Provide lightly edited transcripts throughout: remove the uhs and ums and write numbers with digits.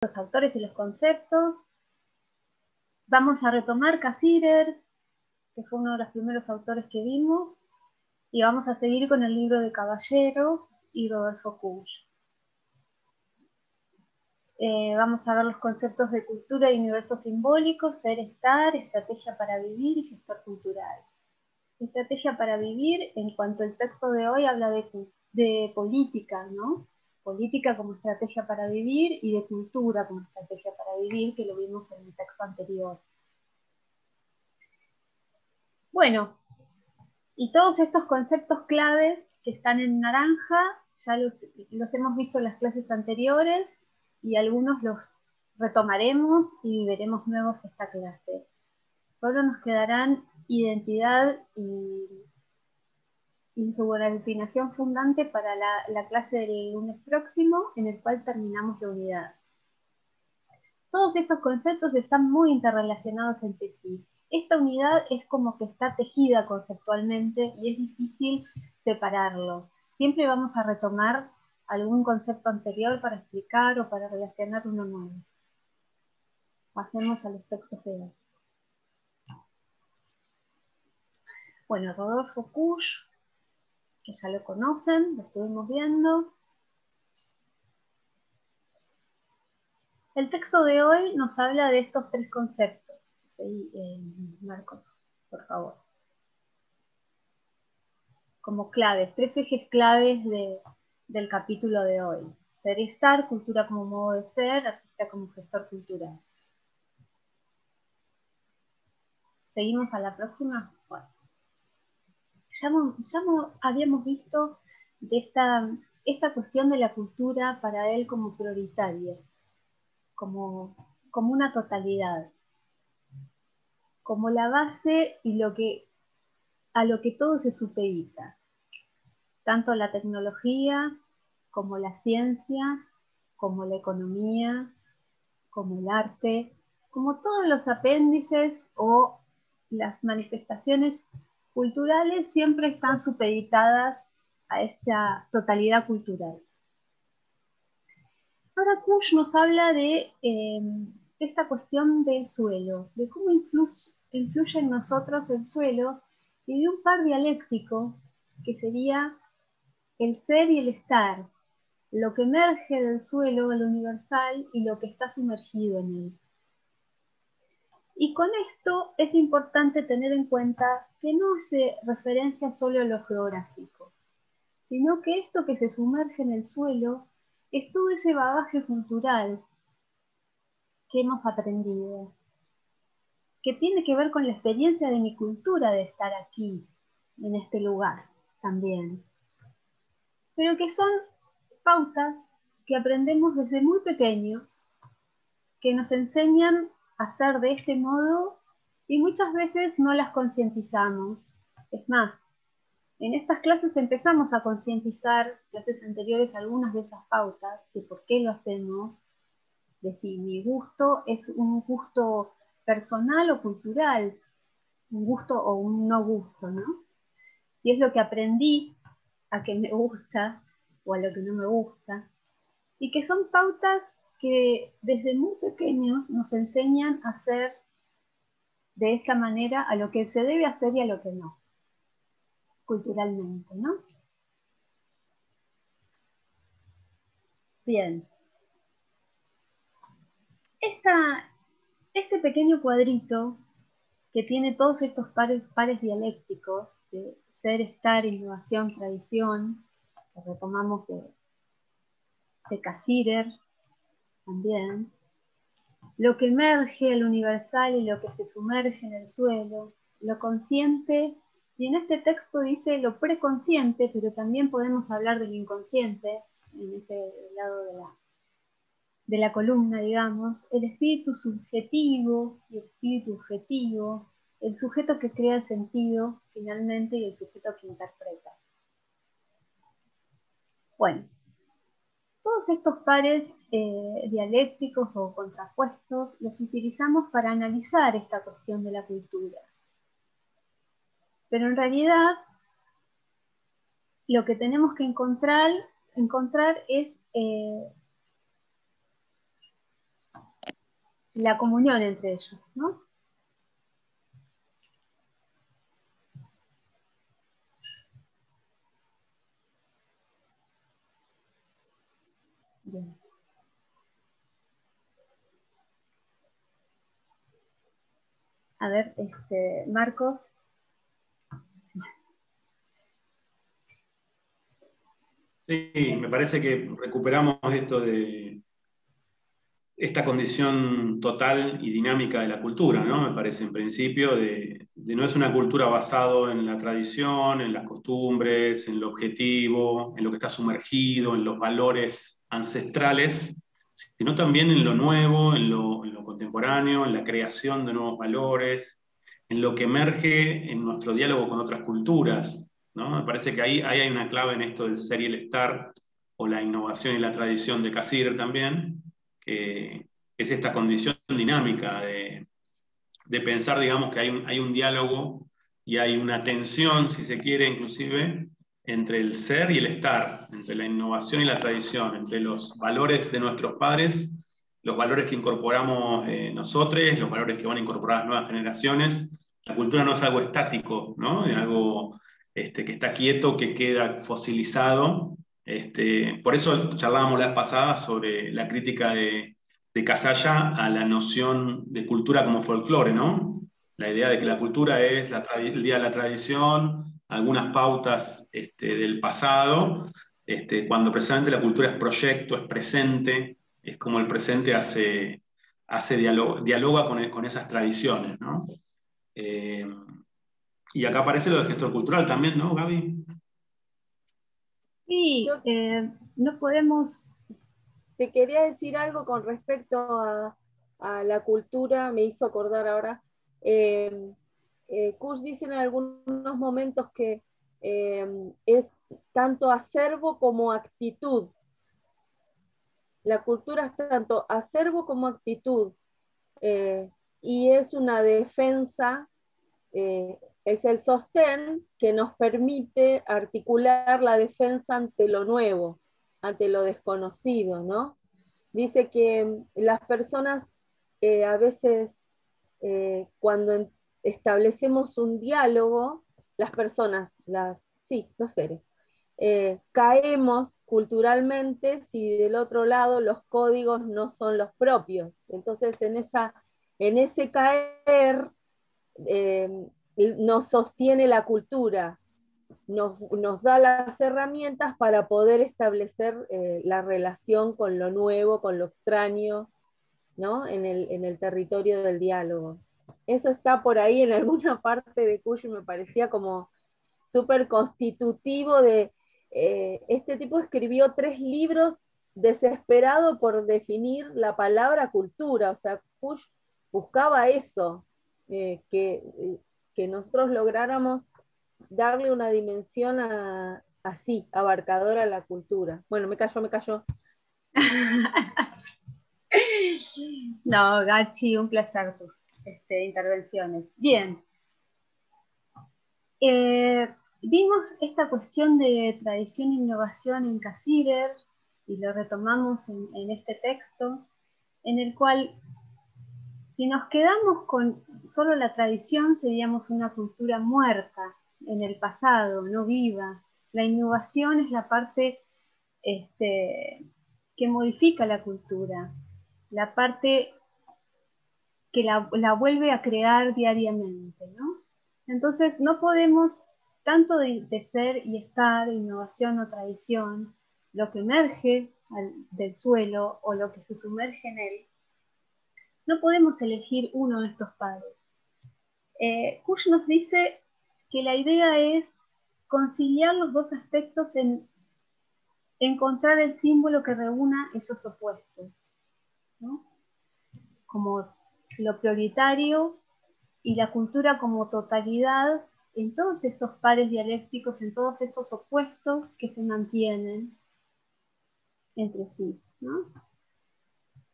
los autores y los conceptos. Vamos a retomar Cassirer, que fue uno de los primeros autores que vimos, y vamos a seguir con el libro de Caballero y Rodolfo Kusch. Vamos a ver los conceptos de cultura y universo simbólico, ser, estar, estrategia para vivir y gestor cultural. Estrategia para vivir, en cuanto el texto de hoy habla de política, ¿no? Política como estrategia para vivir y de cultura como estrategia para vivir, que lo vimos en el texto anterior. Bueno, y todos estos conceptos claves que están en naranja, ya los hemos visto en las clases anteriores y algunos los retomaremos y veremos nuevos esta clase. Solo nos quedarán identidad y su definición fundante para la clase del lunes próximo, en el cual terminamos la unidad. Todos estos conceptos están muy interrelacionados entre sí. Esta unidad es como que está tejida conceptualmente y es difícil separarlos. Siempre vamos a retomar algún concepto anterior para explicar o para relacionar uno nuevo. Pasemos a los textos de hoy. Bueno, Rodolfo Kusch, que ya lo conocen, lo estuvimos viendo. El texto de hoy nos habla de estos tres conceptos. Marcos, por favor. Como claves, tres ejes claves del capítulo de hoy. Ser y estar, cultura como modo de ser, artista como gestor cultural. ¿Seguimos a la próxima? Bueno. Ya habíamos visto de esta cuestión de la cultura para él como prioritaria, como una totalidad, como la base y a lo que todo se supedita, tanto la tecnología como la ciencia, como la economía, como el arte, como todos los apéndices o las manifestaciones culturales siempre están supeditadas a esta totalidad cultural. Ahora Kusch nos habla de esta cuestión del suelo, de cómo influye en nosotros el suelo y de un par dialéctico que sería el ser y el estar, lo que emerge del suelo, lo universal, y lo que está sumergido en él. Y con esto es importante tener en cuenta que no hace referencia solo a lo geográfico, sino que esto que se sumerge en el suelo es todo ese bagaje cultural que hemos aprendido, que tiene que ver con la experiencia de mi cultura de estar aquí, en este lugar también, pero que son pautas que aprendemos desde muy pequeños, que nos enseñan a hacer de este modo y muchas veces no las concientizamos. Es más, en estas clases empezamos a concientizar, clases anteriores, algunas de esas pautas, de por qué lo hacemos, de si mi gusto es un gusto personal o cultural, un gusto o un no gusto, ¿no? Si es lo que aprendí a que me gusta o a lo que no me gusta, y que son pautas que desde muy pequeños nos enseñan a hacer de esta manera a lo que se debe hacer y a lo que no, culturalmente, ¿no? Bien. Este pequeño cuadrito que tiene todos estos pares dialécticos de ser, estar, innovación, tradición, que retomamos de Cassirer también, lo que emerge, el universal y lo que se sumerge en el suelo, lo consciente, y en este texto dice lo preconsciente, pero también podemos hablar del inconsciente, en ese lado de la columna, digamos, el espíritu subjetivo y el espíritu objetivo, el sujeto que crea el sentido finalmente y el sujeto que interpreta. Bueno, todos estos pares dialécticos o contrapuestos los utilizamos para analizar esta cuestión de la cultura. Pero en realidad lo que tenemos que encontrar es la comunión entre ellos, ¿no? Bien. A ver, Marcos. Sí, me parece que recuperamos esto de esta condición total y dinámica de la cultura, ¿no? Me parece, en principio, de no es una cultura basada en la tradición, en las costumbres, en lo objetivo, en lo que está sumergido, en los valores ancestrales, sino también en lo nuevo, en lo contemporáneo, en la creación de nuevos valores, en lo que emerge en nuestro diálogo con otras culturas, ¿no? Me parece que ahí hay una clave en esto del ser y el estar, o la innovación y la tradición de Cassirer también, que es esta condición dinámica de pensar, digamos, que hay un diálogo y hay una tensión, si se quiere, inclusive, entre el ser y el estar, entre la innovación y la tradición, entre los valores de nuestros padres, los valores que incorporamos nosotros, los valores que van a incorporar las nuevas generaciones. La cultura no es algo estático, ¿no? Es algo que está quieto, que queda fosilizado. Por eso charlábamos la vez pasada sobre la crítica de Casalla a la noción de cultura como folclore, ¿no? La idea de que la cultura es el día de la tradición, algunas pautas del pasado, cuando precisamente la cultura es proyecto, es presente, es como el presente dialoga con esas tradiciones, ¿no? Eh, y acá aparece lo del gestor cultural también, ¿no, Gaby? Sí, no podemos... Te quería decir algo con respecto a la cultura, me hizo acordar ahora. Kush dice en algunos momentos que es tanto acervo como actitud. La cultura es tanto acervo como actitud, y es una defensa, es el sostén que nos permite articular la defensa ante lo nuevo, ante lo desconocido, ¿no? Dice que las personas a veces cuando establecemos un diálogo, las personas, sí, los seres, caemos culturalmente si del otro lado los códigos no son los propios. Entonces, en ese caer eh, nos sostiene la cultura, nos da las herramientas para poder establecer la relación con lo nuevo, con lo extraño, ¿no? En el territorio del diálogo. Eso está por ahí en alguna parte de Cuyo y me parecía como súper constitutivo de... este tipo escribió 3 libros desesperado por definir la palabra cultura, o sea, Kush buscaba eso, que nosotros lográramos darle una dimensión así, abarcadora a la cultura. Bueno, me cayó. No, Gachi, un placer tus intervenciones. Bien. Vimos esta cuestión de tradición e innovación en Cassirer y lo retomamos en este texto, en el cual si nos quedamos con solo la tradición seríamos una cultura muerta en el pasado, no viva. La innovación es la parte que modifica la cultura, la parte que la vuelve a crear diariamente, ¿no? Entonces no podemos, tanto de ser y estar, innovación o tradición, lo que emerge del suelo o lo que se sumerge en él, no podemos elegir uno de estos padres. Kush nos dice que la idea es conciliar los dos aspectos en encontrar el símbolo que reúna esos opuestos, ¿no? Como lo prioritario y la cultura como totalidad en todos estos pares dialécticos, en todos estos opuestos que se mantienen entre sí, ¿no?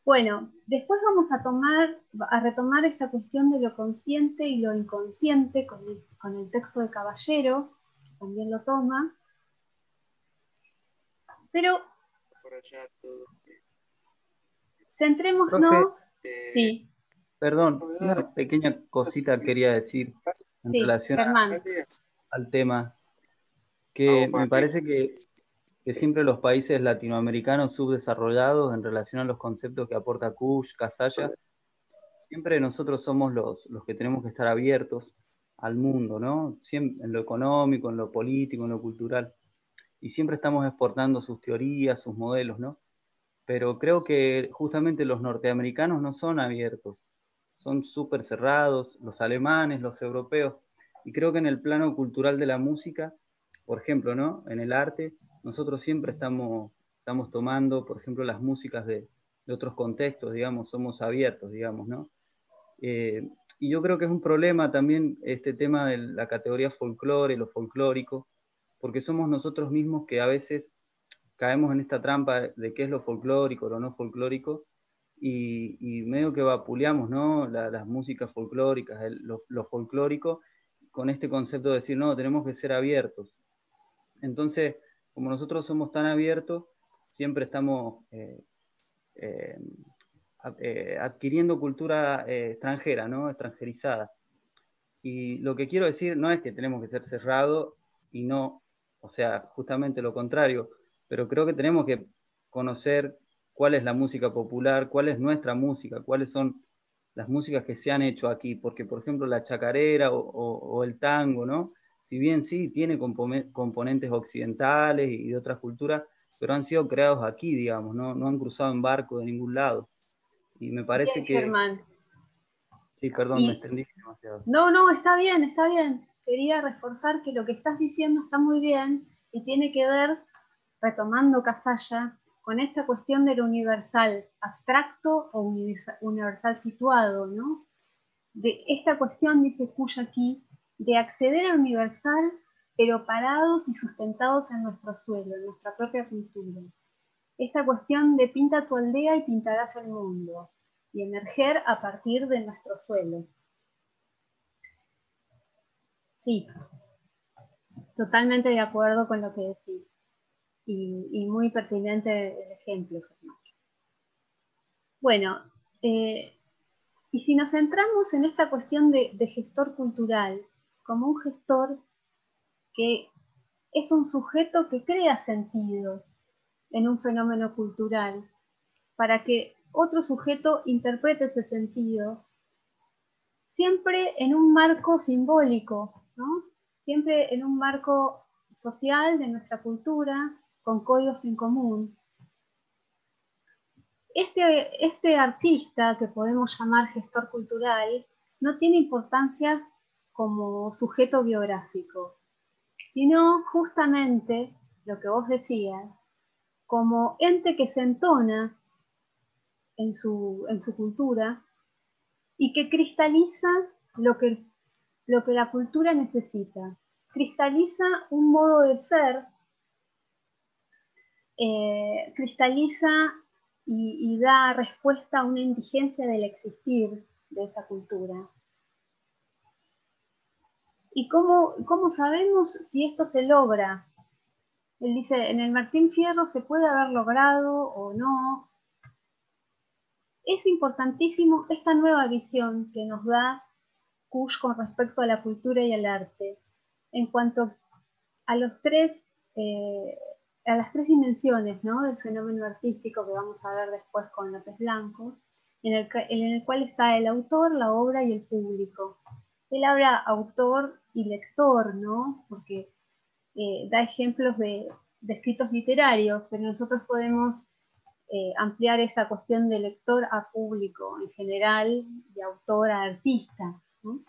Bueno, después vamos a retomar esta cuestión de lo consciente y lo inconsciente con el texto de Caballero, que también lo toma, pero centrémonos, sí. Perdón, una pequeña cosita quería decir en Sí, relación Germán. al tema, que me parece que siempre los países latinoamericanos subdesarrollados en relación a los conceptos que aporta Kush, Casalla, siempre nosotros somos los que tenemos que estar abiertos al mundo, ¿no? Siempre, en lo económico, en lo político, en lo cultural. Y siempre estamos exportando sus teorías, sus modelos, ¿no? Pero creo que justamente los norteamericanos no son abiertos, son súper cerrados, los alemanes, los europeos. Y creo que en el plano cultural de la música, por ejemplo, ¿no? En el arte, nosotros siempre estamos tomando, por ejemplo, las músicas de otros contextos, digamos, somos abiertos, digamos, ¿no? Eh, y yo creo que es un problema también este tema de la categoría folclore, lo folclórico, porque somos nosotros mismos que a veces caemos en esta trampa de qué es lo folclórico, lo no folclórico, y medio que vapuleamos, ¿no? Las músicas folclóricas, lo folclórico, con este concepto de decir, no, tenemos que ser abiertos. Entonces, como nosotros somos tan abiertos, siempre estamos eh, adquiriendo cultura extranjera, ¿no? Extranjerizada. Y lo que quiero decir no es que tenemos que ser cerrados y no, o sea, justamente lo contrario, pero creo que tenemos que conocer cuál es la música popular, cuál es nuestra música, cuáles son las músicas que se han hecho aquí, porque por ejemplo la chacarera o el tango, ¿no? Si bien sí tiene componentes occidentales y de otras culturas, pero han sido creados aquí, digamos, no han cruzado en barco de ningún lado. Y me Bien, parece que, Germán. sí, perdón, me Y extendí demasiado. no, está bien, está bien. Quería reforzar que lo que estás diciendo está muy bien y tiene que ver, retomando Casalla, con esta cuestión del universal abstracto o universal situado, ¿no? De esta cuestión, dice Kush aquí, de acceder al universal, pero parados y sustentados en nuestro suelo, en nuestra propia cultura. Esta cuestión de pinta tu aldea y pintarás el mundo, y emerger a partir de nuestro suelo. Sí, totalmente de acuerdo con lo que decís. Y muy pertinente el ejemplo, Germán. Bueno, y si nos centramos en esta cuestión de gestor cultural, como un gestor que es un sujeto que crea sentido en un fenómeno cultural para que otro sujeto interprete ese sentido, siempre en un marco simbólico, ¿no? Siempre en un marco social de nuestra cultura, con códigos en común. Este artista, que podemos llamar gestor cultural, no tiene importancia como sujeto biográfico, sino justamente lo que vos decías, como ente que se entona en su cultura y que cristaliza lo que, lo que la cultura necesita. Cristaliza un modo de ser, cristaliza y da respuesta a una indigencia del existir de esa cultura. ¿Y cómo sabemos si esto se logra? Él dice, en el Martín Fierro se puede haber logrado o no. Es importantísimo esta nueva visión que nos da Kush con respecto a la cultura y al arte, en cuanto a las tres dimensiones, ¿no? Del fenómeno artístico que vamos a ver después con López Blanco, en el cual está el autor, la obra y el público. Él habla autor y lector, ¿no? Porque da ejemplos de escritos literarios, pero nosotros podemos ampliar esa cuestión de lector a público en general, de autor a artista, ¿no?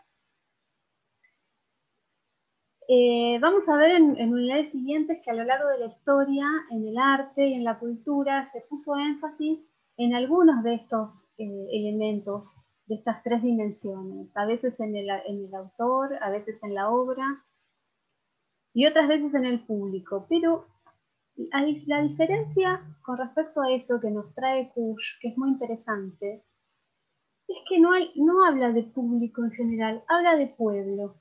Vamos a ver en unidades siguientes que a lo largo de la historia, en el arte y en la cultura, se puso énfasis en algunos de estos elementos, de estas tres dimensiones, a veces en el autor, a veces en la obra y otras veces en el público. Pero la diferencia con respecto a eso que nos trae Kush, que es muy interesante, es que no habla de público en general, habla de pueblo,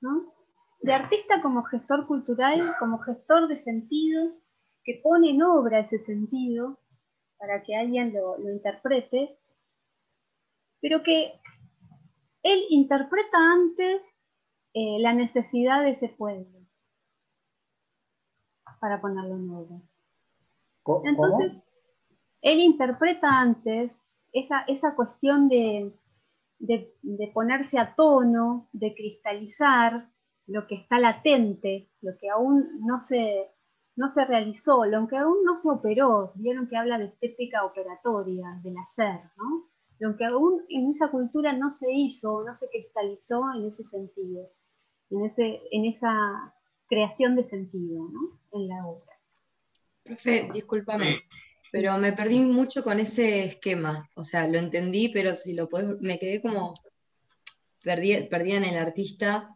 ¿no? De artista como gestor cultural, como gestor de sentido, que pone en obra ese sentido para que alguien lo interprete, pero que él interpreta antes la necesidad de ese pueblo para ponerlo en obra. Entonces, ¿Cómo? él interpreta antes esa cuestión de ponerse a tono, de cristalizar lo que está latente, lo que aún no se realizó, lo que aún no se operó. Vieron que habla de estética operatoria, del hacer, ¿no? Lo que aún en esa cultura no se hizo, no se cristalizó en ese sentido, en esa creación de sentido, ¿no? En la obra. Profe, discúlpame, pero me perdí mucho con ese esquema. O sea, lo entendí, pero si lo podés, me quedé como perdida en el artista.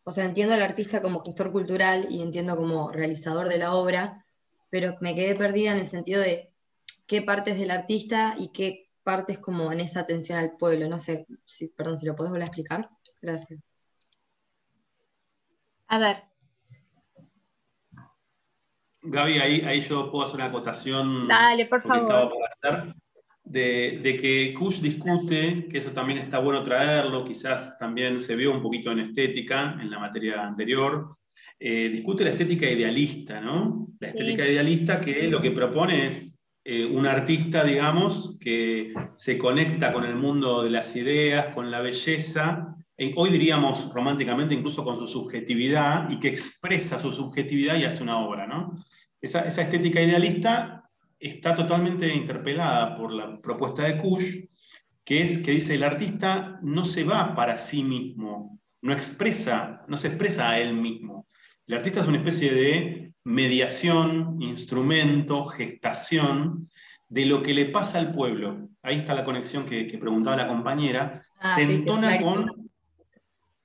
O sea, entiendo al artista como gestor cultural y entiendo como realizador de la obra, pero me quedé perdida en el sentido de qué partes del artista y qué partes como en esa atención al pueblo. No sé, perdón, si lo podés volver a explicar. Gracias. A ver. Gaby, ahí yo puedo hacer una acotación. Dale, por porque estaba favor. por hacer, de que Kush discute, que eso también está bueno traerlo, quizás también se vio un poquito en estética, en la materia anterior, discute la estética idealista, ¿no? La estética Sí. idealista que lo que propone es un artista, digamos, que se conecta con el mundo de las ideas, con la belleza, hoy diríamos románticamente incluso con su subjetividad, y que expresa su subjetividad y hace una obra, ¿no? Esa estética idealista está totalmente interpelada por la propuesta de Kush, que es que dice el artista no se va para sí mismo, no se expresa a él mismo. El artista es una especie de mediación, instrumento, gestación de lo que le pasa al pueblo. Ahí está la conexión que preguntaba la compañera. Se Sí, quedó entona clarísimo.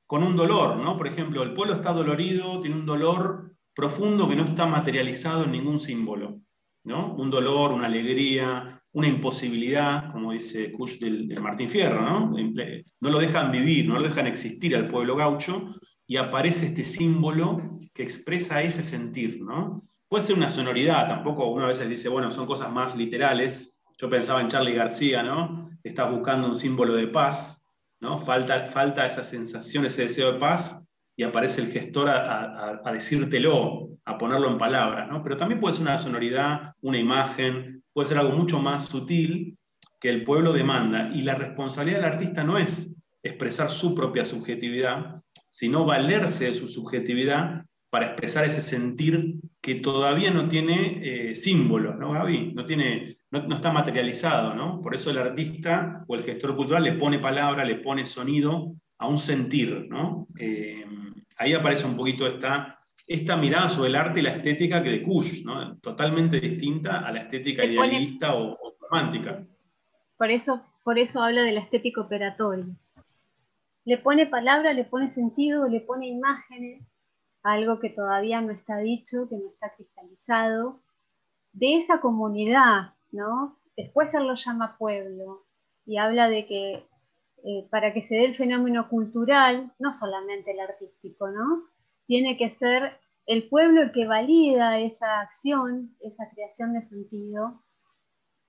con un dolor, ¿no? Por ejemplo, el pueblo está dolorido, tiene un dolor profundo que no está materializado en ningún símbolo, ¿no? Un dolor, una alegría, una imposibilidad, como dice Kush del Martín Fierro, ¿no? No lo dejan vivir, no lo dejan existir al pueblo gaucho, y aparece este símbolo que expresa ese sentir, ¿no? Puede ser una sonoridad, tampoco una vez dice, bueno, son cosas más literales. Yo pensaba en Charly García, ¿no? Estás buscando un símbolo de paz, ¿no? Falta esa sensación, ese deseo de paz, y aparece el gestor a decírtelo, a ponerlo en palabras, ¿no? Pero también puede ser una sonoridad, una imagen, puede ser algo mucho más sutil que el pueblo demanda, y la responsabilidad del artista no es expresar su propia subjetividad, sino valerse de su subjetividad para expresar ese sentir que todavía no tiene símbolos, ¿no, Gaby? No está materializado, ¿no? Por eso el artista o el gestor cultural le pone palabra, le pone sonido a un sentir, ¿no? Ahí aparece un poquito esta mirada sobre el arte y la estética que de Kush, ¿no? Totalmente distinta a la estética Le pone, idealista o romántica. por eso habla de la estética operatoria. Le pone palabra, le pone sentido, le pone imágenes, algo que todavía no está dicho, que no está cristalizado, de esa comunidad, ¿no? Después él lo llama pueblo y habla de que para que se dé el fenómeno cultural, no solamente el artístico, ¿no? Tiene que ser el pueblo el que valida esa acción, esa creación de sentido,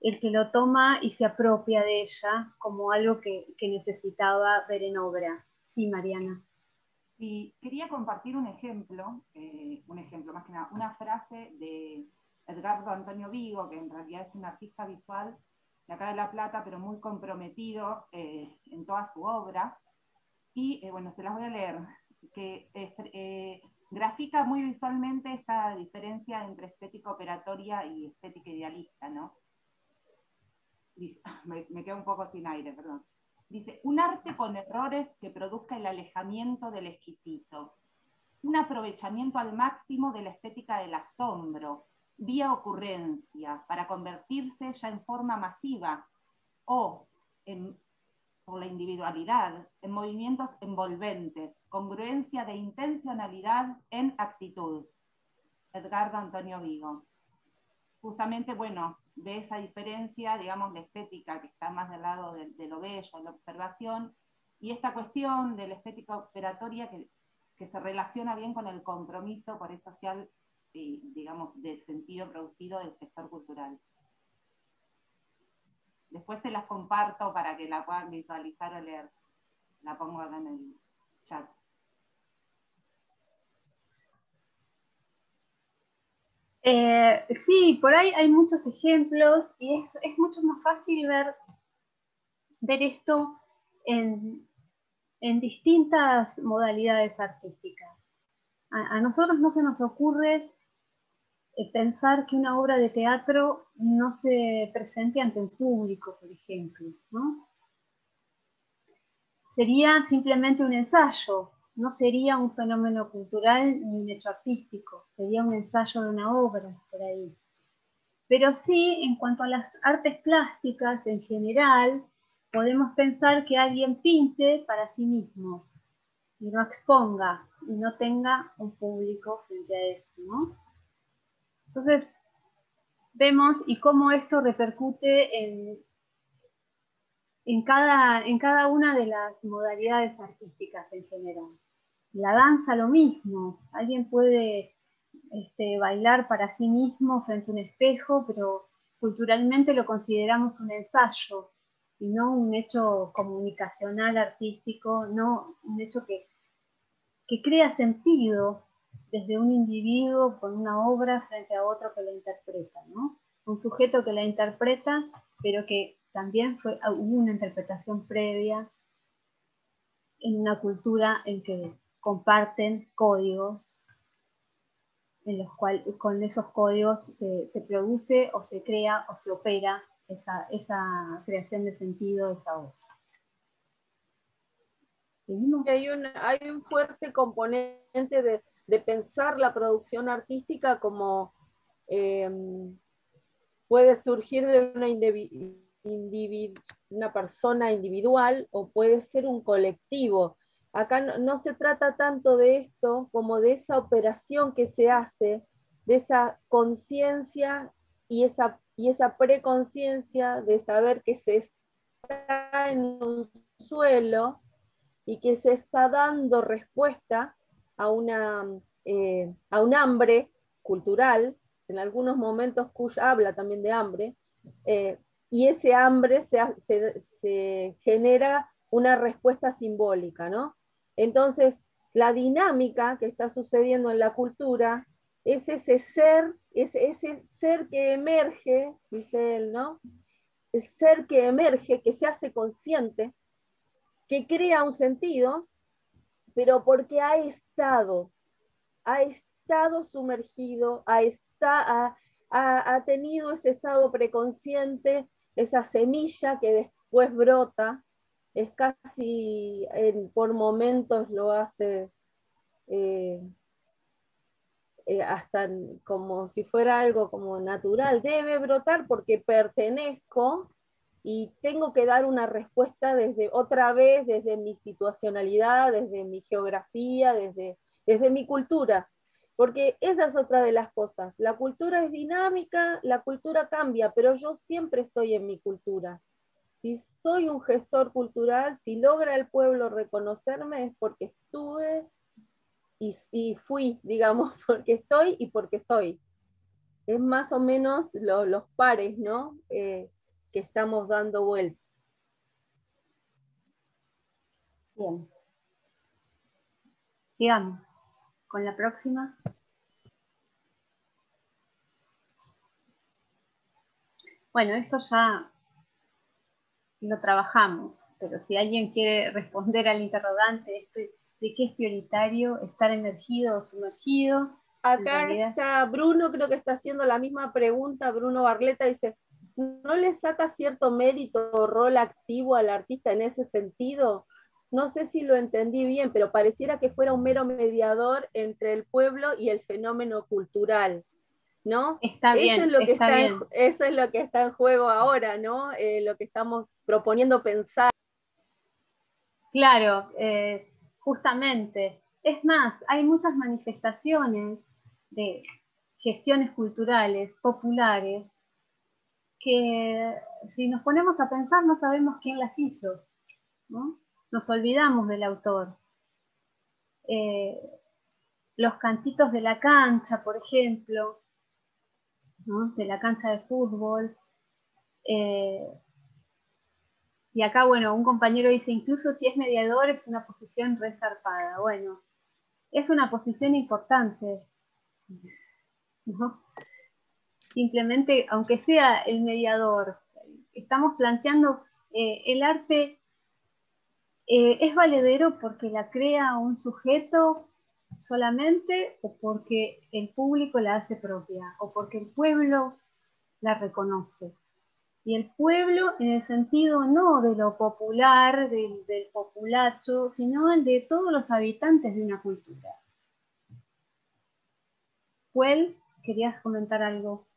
el que lo toma y se apropia de ella como algo que necesitaba ver en obra. Sí, Mariana. Sí, quería compartir un ejemplo más que nada, una frase de Edgardo Antonio Vigo, que en realidad es un artista visual de acá de La Plata, pero muy comprometido en toda su obra. Y bueno, se las voy a leer, que grafica muy visualmente esta diferencia entre estética operatoria y estética idealista, ¿no? Dice, me quedo un poco sin aire, perdón. Dice, un arte con errores que produzca el alejamiento del exquisito, un aprovechamiento al máximo de la estética del asombro, vía ocurrencia, para convertirse ya en forma masiva, o por la individualidad, en movimientos envolventes, congruencia de intencionalidad en actitud. Edgardo Antonio Vigo. Justamente, bueno, ve esa diferencia, digamos, la estética que está más del lado de lo bello, la observación, y esta cuestión de la estética operatoria que se relaciona bien con el compromiso por el social, digamos, del sentido producido del sector cultural. Después se las comparto para que la puedan visualizar o leer. La pongo acá en el chat. Sí, por ahí hay muchos ejemplos y es mucho más fácil ver esto en distintas modalidades artísticas. A nosotros no se nos ocurre pensar que una obra de teatro no se presente ante un público, por ejemplo, ¿no? Sería simplemente un ensayo, no sería un fenómeno cultural ni un hecho artístico, sería un ensayo de una obra por ahí. Pero sí, en cuanto a las artes plásticas en general, podemos pensar que alguien pinte para sí mismo y no exponga y no tenga un público frente a eso, ¿no? Entonces, vemos y cómo esto repercute en cada una de las modalidades artísticas en general. La danza lo mismo, alguien puede bailar para sí mismo frente a un espejo, pero culturalmente lo consideramos un ensayo y no un hecho comunicacional, artístico, no un hecho que crea sentido desde un individuo con una obra frente a otro que la interpreta, ¿no? Un sujeto que la interpreta, pero que también hubo una interpretación previa en una cultura en que comparten códigos, en los cuales con esos códigos se produce o se crea o se opera esa creación de sentido de esa obra. Hay un fuerte componente de pensar la producción artística como puede surgir de una persona individual o puede ser un colectivo. Acá no se trata tanto de esto como de esa operación que se hace, de esa conciencia y esa preconciencia de saber que se está en un suelo y que se está dando respuesta a un hambre cultural. En algunos momentos Kush habla también de hambre, y ese hambre se genera una respuesta simbólica, ¿no? Entonces, la dinámica que está sucediendo en la cultura es ese ser que emerge, dice él, ¿no? El ser que emerge, que se hace consciente, que crea un sentido, pero porque ha estado sumergido, ha tenido ese estado preconsciente, esa semilla que después brota, es casi, por momentos lo hace hasta como si fuera algo como natural, debe brotar porque pertenezco y tengo que dar una respuesta otra vez desde mi situacionalidad, desde mi geografía, desde mi cultura. Porque esa es otra de las cosas. La cultura es dinámica, la cultura cambia, pero yo siempre estoy en mi cultura. Si soy un gestor cultural, si logra el pueblo reconocerme, es porque estuve y fui, digamos, porque estoy y porque soy. Es más o menos los pares, ¿no? Que estamos dando vuelta. Bien. Sigamos con la próxima. Bueno, esto ya lo trabajamos, pero si alguien quiere responder al interrogante de qué es prioritario, estar emergido o sumergido. Acá está Bruno, creo que está haciendo la misma pregunta. Bruno Barleta dice, ¿no le saca cierto mérito o rol activo al artista en ese sentido? No sé si lo entendí bien, pero pareciera que fuera un mero mediador entre el pueblo y el fenómeno cultural, ¿no? Está bien, eso es lo que está en juego ahora, ¿no? Lo que estamos proponiendo pensar. Claro, justamente. Es más, hay muchas manifestaciones de gestiones culturales, populares, que si nos ponemos a pensar no sabemos quién las hizo, ¿no? Nos olvidamos del autor. Los cantitos de la cancha, por ejemplo, ¿no? De la cancha de fútbol, Y acá, bueno, un compañero dice, incluso si es mediador, es una posición resarpada. Bueno, es una posición importante, ¿no? Simplemente, aunque sea el mediador, estamos planteando el arte es valedero porque la crea un sujeto solamente o porque el público la hace propia o porque el pueblo la reconoce. Y el pueblo en el sentido no de lo popular, del populacho, sino el de todos los habitantes de una cultura. Joel, ¿querías comentar algo?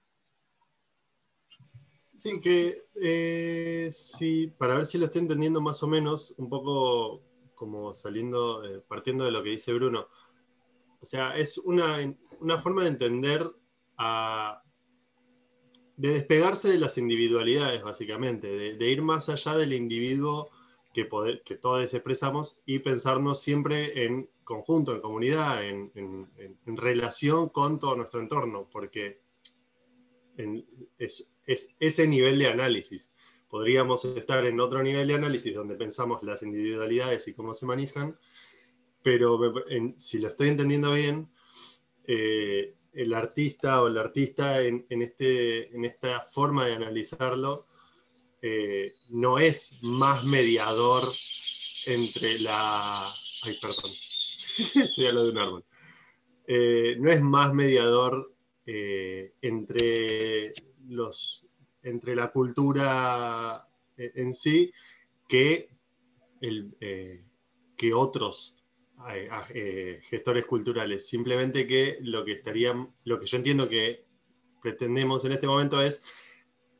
Sí, que sí, para ver si lo estoy entendiendo más o menos, un poco como saliendo, partiendo de lo que dice Bruno. O sea, es una forma de entender, de despegarse de las individualidades, básicamente, de ir más allá del individuo que todos expresamos y pensarnos siempre en conjunto, en comunidad, en relación con todo nuestro entorno, porque es ese nivel de análisis. Podríamos estar en otro nivel de análisis donde pensamos las individualidades y cómo se manejan, pero si lo estoy entendiendo bien, el artista o la artista en esta forma de analizarlo no es más mediador entre la... Ay, perdón. Estoy hablando de un árbol. No es más mediador entre la cultura en sí que, que otros gestores culturales. Simplemente que lo que yo entiendo que pretendemos en este momento es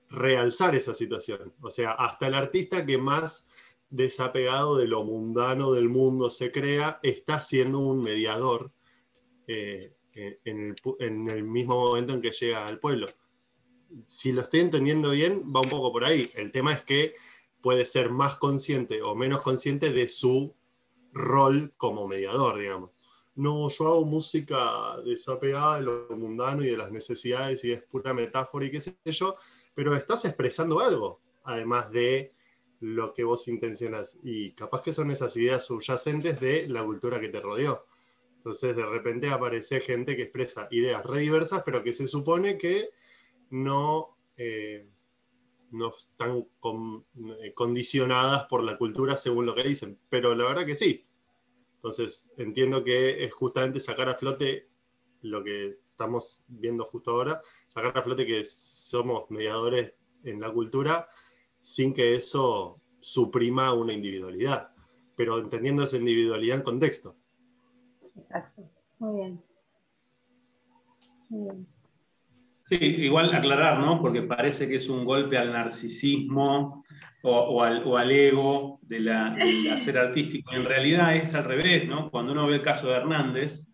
realzar esa situación. O sea, hasta el artista que más desapegado de lo mundano del mundo se crea, está siendo un mediador en el mismo momento en que llega al pueblo. Si lo estoy entendiendo bien, va un poco por ahí. El tema es que puede ser más consciente o menos consciente de su rol como mediador, digamos. No, yo hago música desapegada de lo mundano y de las necesidades y es pura metáfora y qué sé yo, pero estás expresando algo, además de lo que vos intencionás. Y capaz que son esas ideas subyacentes de la cultura que te rodeó. Entonces de repente aparece gente que expresa ideas re diversas, pero que se supone que no, no están condicionadas por la cultura según lo que dicen. Pero la verdad que sí. Entonces entiendo que es justamente sacar a flote lo que estamos viendo justo ahora, sacar a flote que somos mediadores en la cultura sin que eso suprima una individualidad, pero entendiendo esa individualidad en contexto. Exacto, muy bien. Muy bien. Sí, igual aclarar, ¿no? Porque parece que es un golpe al narcisismo o al ego del hacer artístico. En realidad es al revés, ¿no? Cuando uno ve el caso de Hernández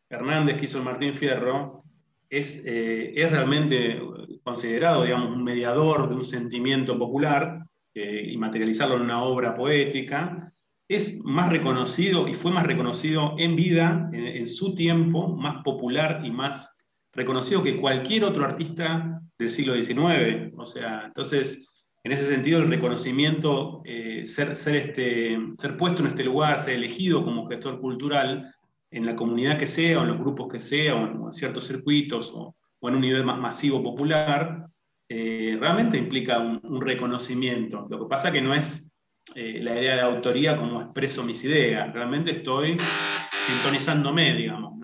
que hizo el Martín Fierro, es realmente considerado, digamos, un mediador de un sentimiento popular y materializarlo en una obra poética. Es más reconocido y fue más reconocido en vida, en su tiempo, más popular y más reconocido que cualquier otro artista del siglo XIX. O sea, entonces, en ese sentido, el reconocimiento, ser puesto en este lugar, ser elegido como gestor cultural en la comunidad que sea, o en los grupos que sea, o en ciertos circuitos, o en un nivel más masivo popular, realmente implica un reconocimiento. Lo que pasa que no es la idea de autoría como expreso mis ideas, realmente estoy sintonizándome, digamos.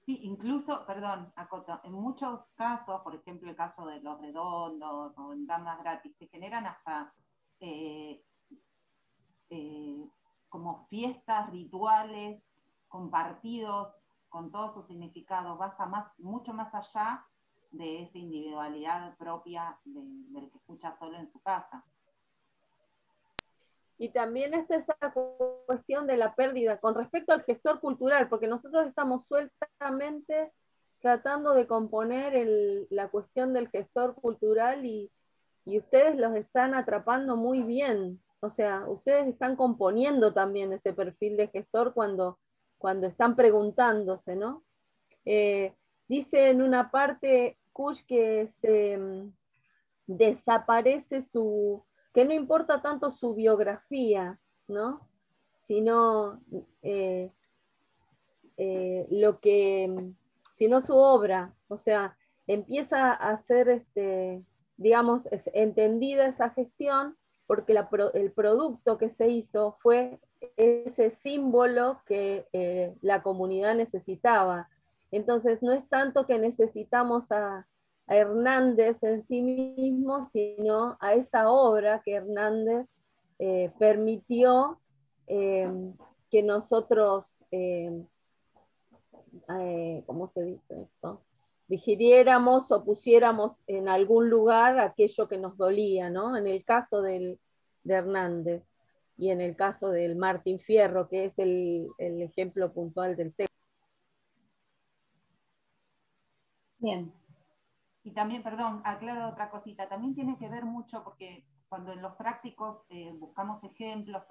Sí, incluso, perdón, acoto, en muchos casos, por ejemplo el caso de Los Redondos o en Damas Gratis, se generan hasta como fiestas, rituales, compartidos, con todos sus significados, baja mucho más allá de esa individualidad propia del que escucha solo en su casa. Y también está esa cuestión de la pérdida con respecto al gestor cultural, porque nosotros estamos sueltamente tratando de componer la cuestión del gestor cultural y ustedes los están atrapando muy bien. O sea, ustedes están componiendo también ese perfil de gestor cuando están preguntándose, ¿no? Dice en una parte Kush que desaparece que no importa tanto su biografía, ¿no? Sino sino su obra, o sea, empieza a ser, digamos, entendida esa gestión porque el producto que se hizo fue ese símbolo que la comunidad necesitaba. Entonces, no es tanto que necesitamos a Hernández en sí mismo, sino a esa obra que Hernández permitió que nosotros, ¿cómo se dice esto? Digiriéramos o pusiéramos en algún lugar aquello que nos dolía, ¿no? En el caso de Hernández y en el caso del Martín Fierro, que es el ejemplo puntual del texto. Bien. Y también, perdón, aclaro otra cosita, también tiene que ver mucho porque cuando en los prácticos buscamos ejemplos,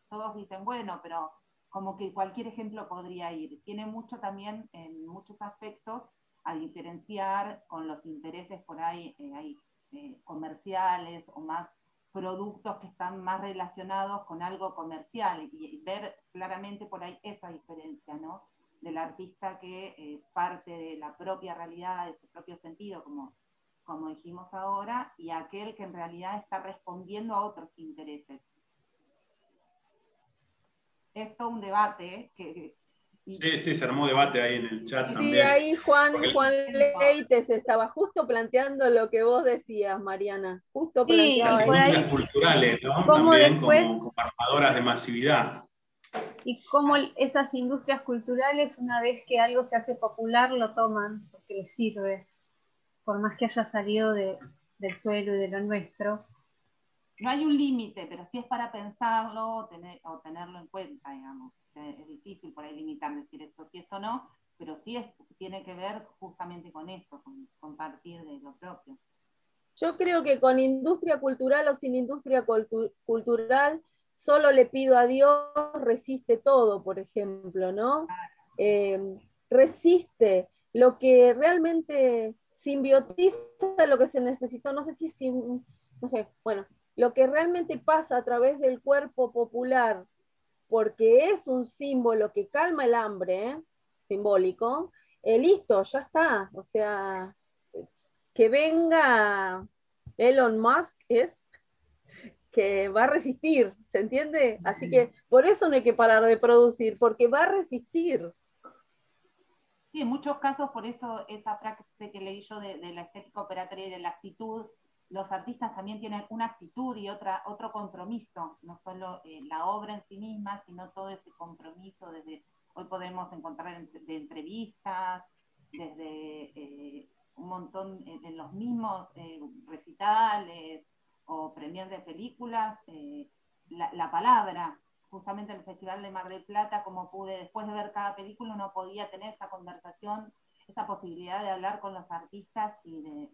todos dicen, bueno, pero como que cualquier ejemplo podría ir. Tiene mucho también, en muchos aspectos, a diferenciar con los intereses por ahí, comerciales o más productos que están más relacionados con algo comercial y ver claramente por ahí esa diferencia, ¿no? Del artista que parte de la propia realidad, de su propio sentido, como dijimos ahora, y aquel que en realidad está respondiendo a otros intereses. Esto es un debate Sí, se armó debate ahí en el chat también. Sí, ahí Juan Leites estaba justo planteando lo que vos decías, Mariana. Justo planteaba las industrias culturales, ¿no? También después, como armadoras de masividad. Y cómo esas industrias culturales, una vez que algo se hace popular, lo toman porque les sirve, por más que haya salido del suelo y de lo nuestro. No hay un límite, pero sí es para pensarlo o tenerlo en cuenta, digamos. O sea, es difícil por ahí limitar, decir esto sí, esto no, pero sí tiene que ver justamente con eso, con compartir de lo propio. Yo creo que con industria cultural o sin industria cultural, solo le pido a Dios, resiste todo, por ejemplo, ¿no? Resiste lo que realmente simbiotiza lo que se necesitó, no sé si, no sé, bueno, lo que realmente pasa a través del cuerpo popular, porque es un símbolo que calma el hambre, simbólico, listo, ya está, o sea, que venga Elon Musk que va a resistir, ¿se entiende? Así que por eso no hay que parar de producir, porque va a resistir. Sí, en muchos casos, por eso esa frase que leí yo de la estética operatoria y de la actitud, los artistas también tienen una actitud y otro compromiso, no solo la obra en sí misma, sino todo ese compromiso. Desde hoy podemos encontrar de entrevistas, desde un montón en los mismos recitales o premier de películas, la palabra. Justamente en el Festival de Mar del Plata, como pude, después de ver cada película, uno podía tener esa conversación, esa posibilidad de hablar con los artistas y de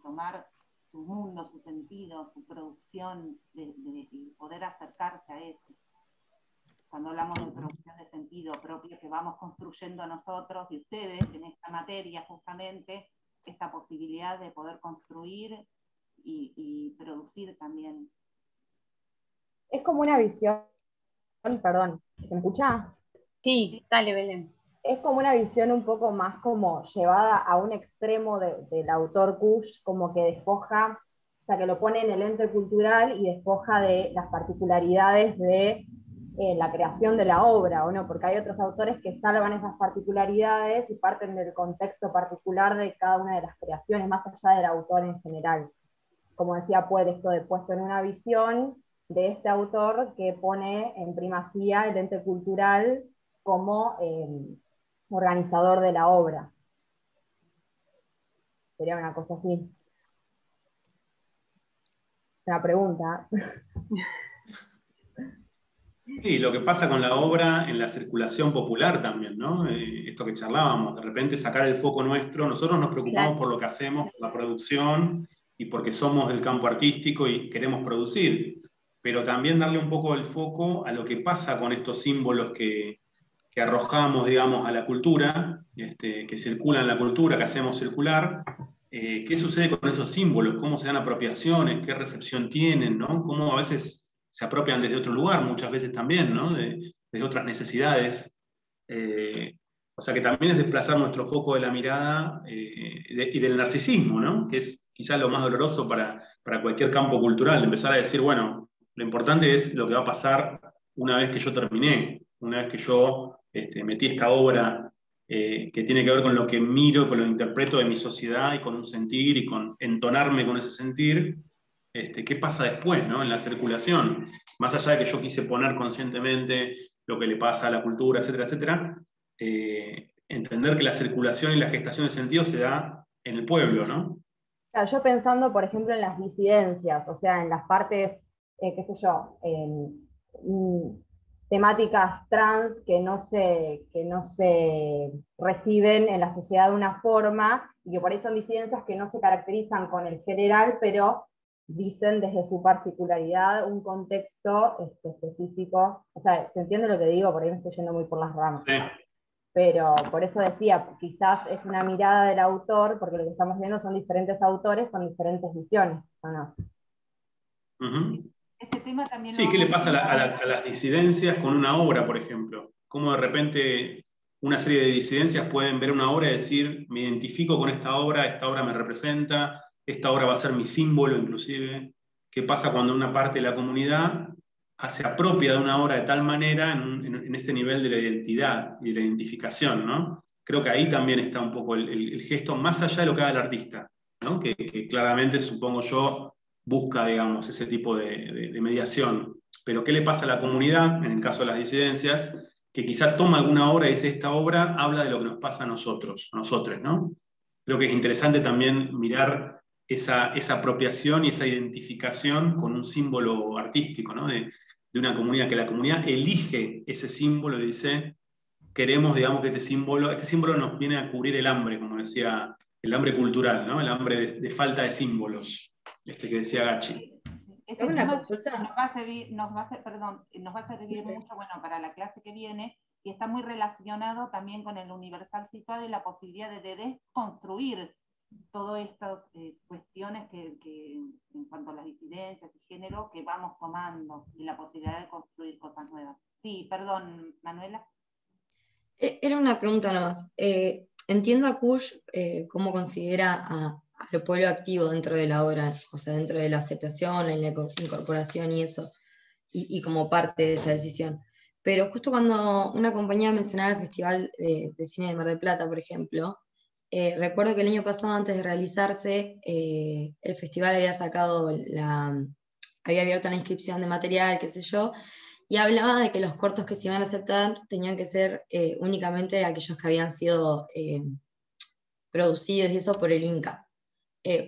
tomar su mundo, su sentido, su producción, y poder acercarse a eso. Cuando hablamos de producción de sentido propio que vamos construyendo nosotros y ustedes en esta materia, justamente, esta posibilidad de poder construir y producir también. Es como una visión. Perdón, ¿se me escucha? Sí, dale, Belén. Es como una visión un poco más como llevada a un extremo del autor Kusch, como que despoja, o sea, que lo pone en el ente cultural y despoja de las particularidades de la creación de la obra, ¿o no? Porque hay otros autores que salvan esas particularidades y parten del contexto particular de cada una de las creaciones, más allá del autor en general. Como decía, puede esto de puesto en una visión de este autor que pone en primacía el ente cultural como organizador de la obra. Sería una cosa así. Una pregunta. Sí, lo que pasa con la obra en la circulación popular también, ¿no? Esto que charlábamos, de repente sacar el foco nuestro, nosotros nos preocupamos por lo que hacemos, por la producción y porque somos del campo artístico y queremos producir, pero también darle un poco el foco a lo que pasa con estos símbolos que arrojamos, digamos, a la cultura, que circulan en la cultura, que hacemos circular, qué sucede con esos símbolos, cómo se dan apropiaciones, qué recepción tienen, ¿no? Cómo a veces se apropian desde otro lugar, muchas veces también, ¿no? Desde otras necesidades. O sea que también es desplazar nuestro foco de la mirada y del narcisismo, ¿no? Que es quizás lo más doloroso para cualquier campo cultural, de empezar a decir, bueno, lo importante es lo que va a pasar una vez que yo terminé, una vez que yo metí esta obra que tiene que ver con lo que miro, con lo que interpreto de mi sociedad y con un sentir y con entonarme con ese sentir. ¿Qué pasa después, ¿no? En la circulación? Más allá de que yo quise poner conscientemente lo que le pasa a la cultura, etcétera, etcétera, entender que la circulación y la gestación de sentido se da en el pueblo, ¿no? Claro, yo pensando, por ejemplo, en las disidencias, o sea, en las partes, qué sé yo, temáticas trans que no se reciben en la sociedad de una forma, y que por ahí son disidencias que no se caracterizan con el general, pero dicen desde su particularidad un contexto específico. O sea, ¿se entiende lo que digo? Por ahí me estoy yendo muy por las ramas. Sí. Pero por eso decía, quizás es una mirada del autor, porque lo que estamos viendo son diferentes autores con diferentes visiones, ¿o no? Uh-huh. Ese tema también Sí, ¿qué le pasa a las disidencias con una obra, por ejemplo? Cómo de repente una serie de disidencias pueden ver una obra y decir, me identifico con esta obra me representa, esta obra va a ser mi símbolo inclusive. ¿Qué pasa cuando una parte de la comunidad se apropia de una obra de tal manera en ese nivel de la identidad y de la identificación, ¿no? Creo que ahí también está un poco el gesto, más allá de lo que haga el artista, ¿no? Que claramente, supongo yo, busca, digamos, ese tipo de mediación. Pero ¿qué le pasa a la comunidad, en el caso de las disidencias, que quizá toma alguna obra y dice, esta obra habla de lo que nos pasa a nosotros, a nosotros, ¿no? Creo que es interesante también mirar esa apropiación y esa identificación con un símbolo artístico, ¿no? De una comunidad, que la comunidad elige ese símbolo y dice, queremos, digamos, que este símbolo nos viene a cubrir el hambre, como decía, el hambre cultural, ¿no? El hambre de falta de símbolos, que decía Gachi. Ese ¿Una tema consulta? nos va a servir mucho, bueno, para la clase que viene, y está muy relacionado también con el universal situado y la posibilidad de desconstruir todas estas cuestiones que en cuanto a las disidencias y género que vamos tomando y la posibilidad de construir cosas nuevas. Sí, perdón, Manuela. Era una pregunta nomás. Entiendo a Kush cómo considera al pueblo activo dentro de la obra, o sea, dentro de la aceptación, en la incorporación y eso, y como parte de esa decisión. Pero justo cuando una compañía mencionaba el Festival de Cine de Mar del Plata, por ejemplo, recuerdo que el año pasado, antes de realizarse, el festival había abierto la inscripción de material, qué sé yo, y hablaba de que los cortos que se iban a aceptar tenían que ser únicamente aquellos que habían sido producidos y eso por el Inca.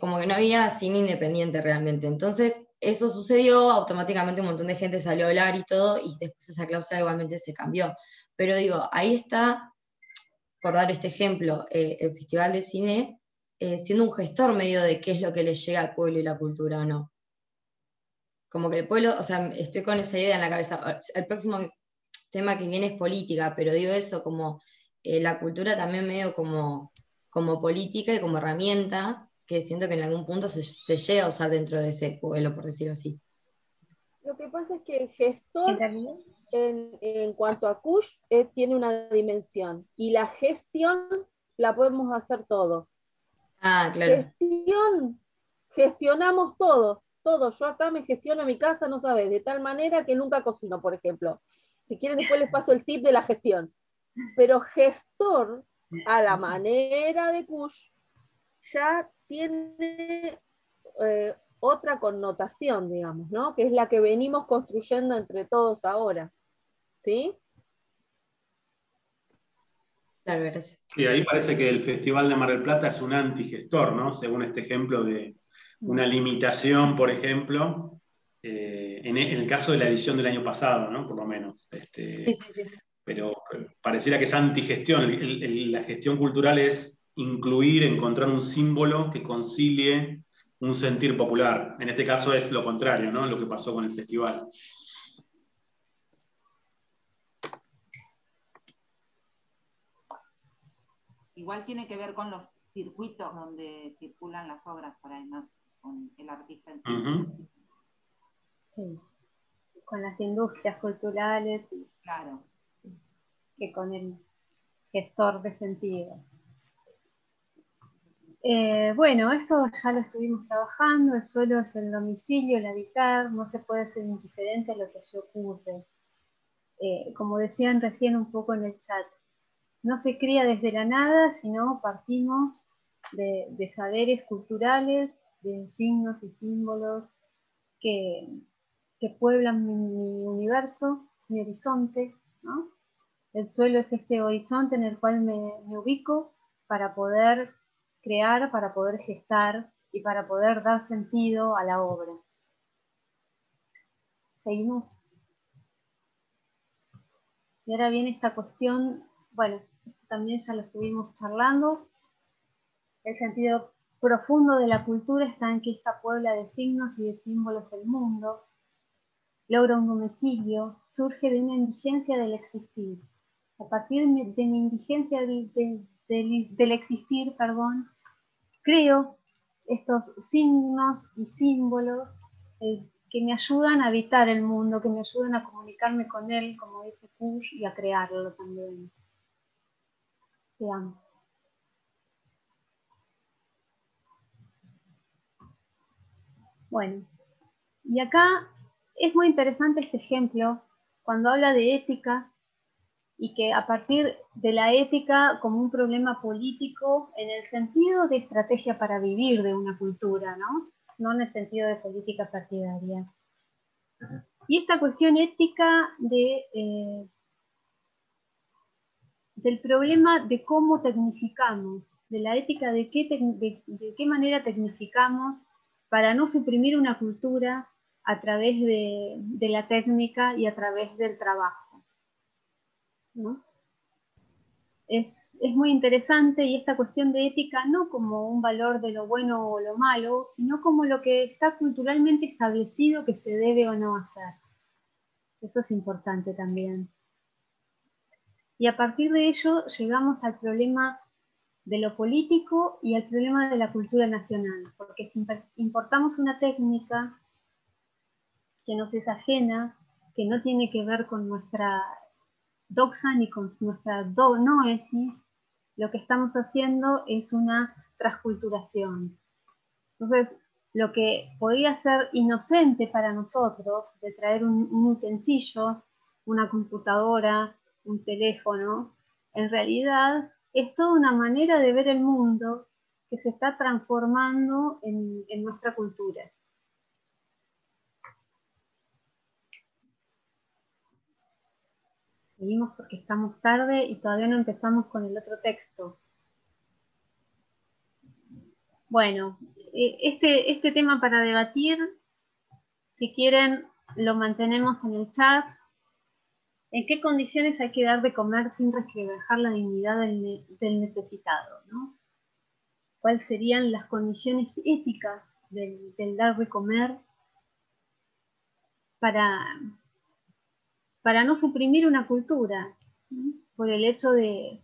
Como que no había cine independiente realmente. Entonces, eso sucedió, automáticamente un montón de gente salió a hablar y todo, y después esa cláusula igualmente se cambió. Pero digo, ahí está, por dar este ejemplo, el Festival de Cine siendo un gestor medio de qué es lo que le llega al pueblo y la cultura o no. Como que el pueblo, o sea, estoy con esa idea en la cabeza. El próximo tema que viene es política, pero digo eso, como la cultura también medio como política y como herramienta, que siento que en algún punto se llega a usar dentro de ese pueblo, por decirlo así. Lo que pasa es que el gestor, en cuanto a Kush, tiene una dimensión, y la gestión la podemos hacer todos. Ah, claro. Gestionamos todo. Yo acá me gestiono mi casa, no sabes, de tal manera que nunca cocino, por ejemplo. Si quieren después les paso el tip de la gestión. Pero gestor, a la manera de Kush, ya tiene otra connotación, digamos, ¿no? Que es la que venimos construyendo entre todos ahora. ¿Sí? Claro, gracias. Y ahí parece que el Festival de Mar del Plata es un antigestor, ¿no? Según este ejemplo de una limitación, por ejemplo, en el caso de la edición del año pasado, ¿no? Por lo menos. Sí. Pero pareciera que es antigestión. La gestión cultural es incluir, encontrar un símbolo que concilie un sentir popular. En este caso es lo contrario, ¿no? Lo que pasó con el festival. Igual tiene que ver con los circuitos donde circulan las obras por ahí, ¿no? Con el artista en sí. Ujú. Sí. Con las industrias culturales Claro. que con el gestor de sentido. Bueno, esto ya lo estuvimos trabajando, el suelo es el domicilio, el habitar, no se puede ser indiferente a lo que allí ocurre. Como decían recién un poco en el chat, no se cría desde la nada, sino partimos de saberes culturales, de signos y símbolos que pueblan mi universo, mi horizonte, ¿no? El suelo es este horizonte en el cual me ubico para poder crear, para poder gestar y para poder dar sentido a la obra. ¿Seguimos? Y ahora viene esta cuestión, bueno, también ya lo estuvimos charlando, el sentido profundo de la cultura está en que esta puebla de signos y de símbolos el mundo, logra un domicilio, surge de una indigencia del existir. A partir de mi indigencia del existir, perdón, creo estos signos y símbolos que me ayudan a habitar el mundo, que me ayudan a comunicarme con él, como dice Kush, y a crearlo también. Sigamos. Bueno, y acá es muy interesante este ejemplo cuando habla de ética y que a partir de la ética como un problema político en el sentido de estrategia para vivir de una cultura, ¿no? No en el sentido de política partidaria. Y esta cuestión ética del problema de cómo tecnificamos, de la ética de qué manera tecnificamos para no suprimir una cultura a través de la técnica y a través del trabajo, ¿no? Es muy interesante, y esta cuestión de ética no como un valor de lo bueno o lo malo, sino como lo que está culturalmente establecido que se debe o no hacer. Eso es importante también. Y a partir de ello llegamos al problema de lo político y al problema de la cultura nacional, porque si importamos una técnica que nos es ajena, que no tiene que ver con nuestra doxa ni con nuestra noesis, lo que estamos haciendo es una transculturación. Entonces, lo que podría ser inocente para nosotros, de traer un utensilio, una computadora, un teléfono, en realidad es toda una manera de ver el mundo que se está transformando en nuestra cultura. Seguimos porque estamos tarde y todavía no empezamos con el otro texto. Bueno, este tema para debatir, si quieren, lo mantenemos en el chat. ¿En qué condiciones hay que dar de comer sin resquebrajar la dignidad del necesitado, ¿no? ¿Cuáles serían las condiciones éticas del dar de comer para no suprimir una cultura, ¿no? Por el hecho de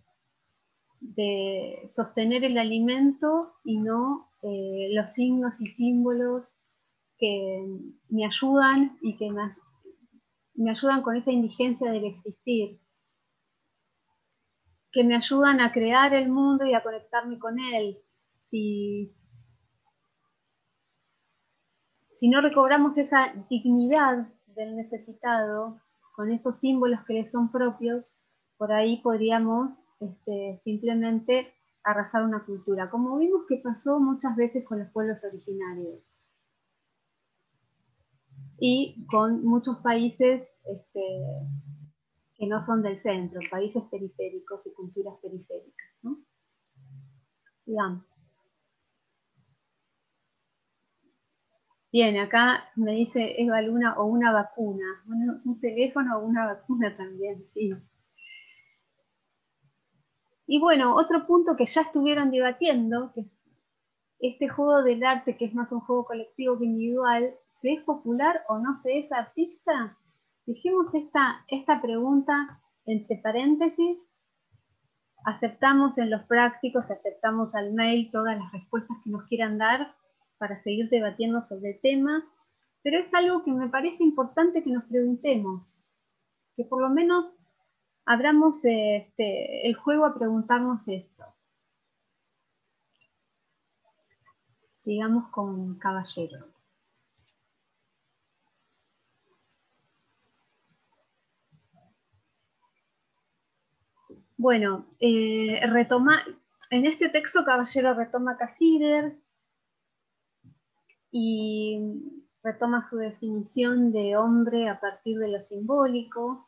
sostener el alimento y no los signos y símbolos que me ayudan y que me ayudan con esa indigencia del existir, que me ayudan a crear el mundo y a conectarme con él. Si no recobramos esa dignidad del necesitado con esos símbolos que le son propios, por ahí podríamos simplemente arrasar una cultura, como vimos que pasó muchas veces con los pueblos originarios y con muchos países que no son del centro, países periféricos y culturas periféricas, ¿no? Sigamos. Bien, acá me dice Eva Luna, o una vacuna, un teléfono o una vacuna también, sí. Y bueno, otro punto que ya estuvieron debatiendo, que este juego del arte, que es más un juego colectivo que individual, ¿se es popular o no se es artista? Dejemos esta pregunta entre paréntesis Aceptamos en los prácticos, aceptamos al mail todas las respuestas que nos quieran dar para seguir debatiendo sobre el tema, pero es algo que me parece importante que nos preguntemos, que por lo menos abramos el juego a preguntarnos esto. Sigamos con Caballero. Bueno, en este texto Caballero retoma a Cassirer y retoma su definición de hombre a partir de lo simbólico.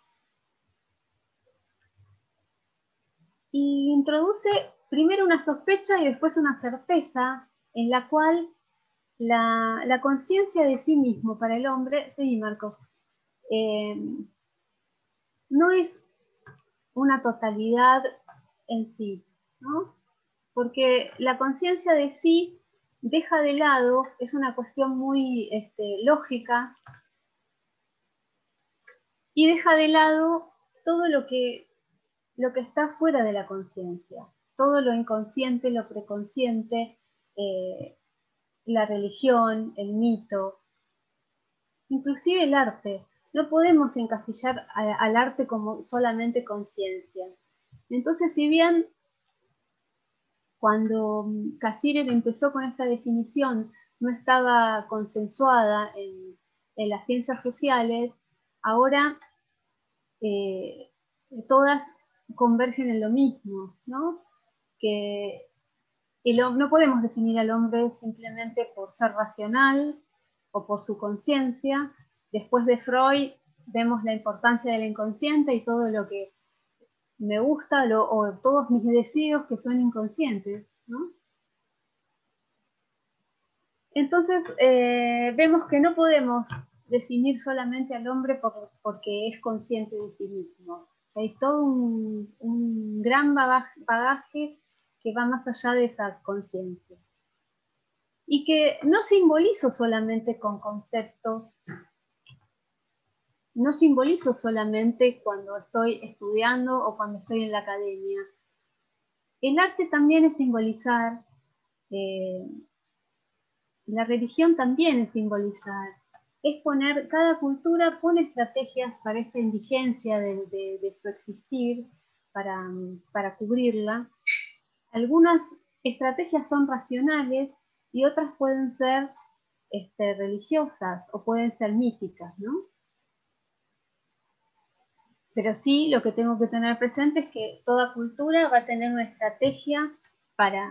Y introduce primero una sospecha y después una certeza en la cual la conciencia de sí mismo para el hombre, sí, Marcos, no es una totalidad en sí, ¿no? Porque la conciencia de sí deja de lado, es una cuestión muy lógica, y deja de lado todo lo que está fuera de la conciencia, todo lo inconsciente, lo preconsciente, la religión, el mito, inclusive el arte. No podemos encasillar al arte como solamente conciencia. Entonces, si bien cuando Cassirer empezó con esta definición no estaba consensuada en las ciencias sociales, ahora todas convergen en lo mismo, ¿no? Que no podemos definir al hombre simplemente por ser racional o por su conciencia. Después de Freud vemos la importancia del inconsciente y todo lo que me gusta o todos mis deseos que son inconscientes, ¿no? Entonces vemos que no podemos definir solamente al hombre porque es consciente de sí mismo. Hay todo un gran bagaje que va más allá de esa conciencia. Y que no simbolizo solamente con conceptos, no simbolizo solamente cuando estoy estudiando o cuando estoy en la academia. El arte también es simbolizar, la religión también es simbolizar. Es poner, cada cultura pone estrategias para esta indigencia de su existir, para cubrirla. Algunas estrategias son racionales y otras pueden ser religiosas o pueden ser míticas, ¿no? Pero sí, lo que tengo que tener presente es que toda cultura va a tener una estrategia para